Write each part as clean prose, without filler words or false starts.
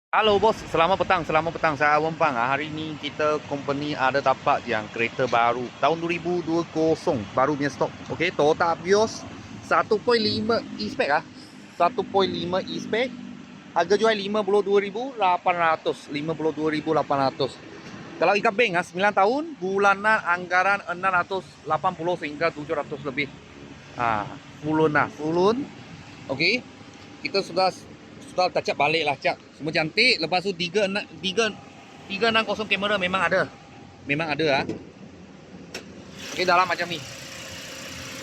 Halo bos, selamat petang, selamat petang. Saya Awang Pang. Hari ini kita company ada dapat yang kereta baru tahun 2020, baru punya stok. Okey, Toyota Vios 1.5 e-spec 1.5 e-spec. Harga jual 52,800. 52,800. Kalau ikat bank 9 tahun, bulanan anggaran 680 sehingga 700 lebih. Full loan full loan. Okey. Kita sudah touch up balik lah, Cak. Semua cantik. Lepas tu 360 kamera memang ada. Memang ada. Okey, dalam macam ni.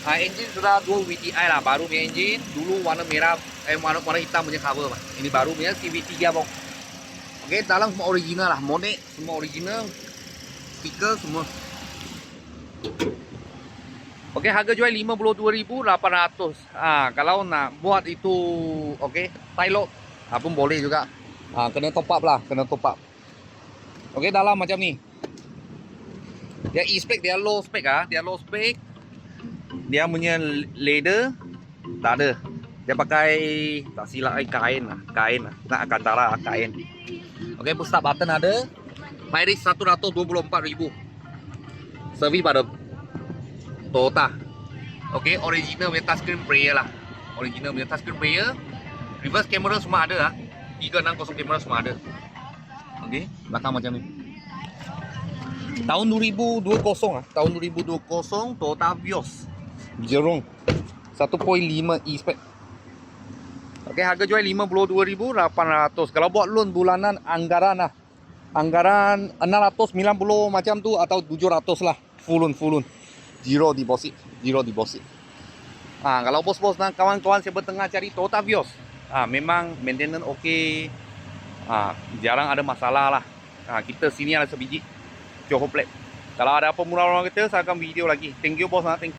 Engine sudah 2 VTI lah, baru punya engine. Dulu warna merah, warna hitam punya cover. Ini baru punya CVT bong. Okey, dalam semua original lah. Monet semua original. Stiker semua. Okey, harga jual 52,800. Kalau nak buat itu okey, tie lock pun boleh juga. Kena top up lah, kena top up. Okey, dalam macam ni. Dia e-spec, dia low spec dia low spec. Dia punya leather tak ada. Dia pakai tak silap kain lah, nak kantara kain. Okey, push start button ada. Mileage 124,000. Servis pada Toyota. Okey, original punya touchscreen player lah. Original punya touchscreen player. Reverse camera semua ada 360 kamera semua ada. Okey, belakang macam ni. Tahun 2020 tahun 2020 Toyota Vios Jerung 1.5 e-spec. Okey, harga jual 52,800. Kalau buat loan bulanan anggaran Anggaran 690 macam tu atau 700 lah. Full loan. Zero deposit. Kalau bos-bos dan kawan-kawan siapa tengah cari Toyota Vios, memang maintenance okey. Jarang ada masalah lah. Kita sini ada sebiji Johor Plate. Kalau ada apa murah-murah kita, saya akan video lagi. Thank you bos. Thank you.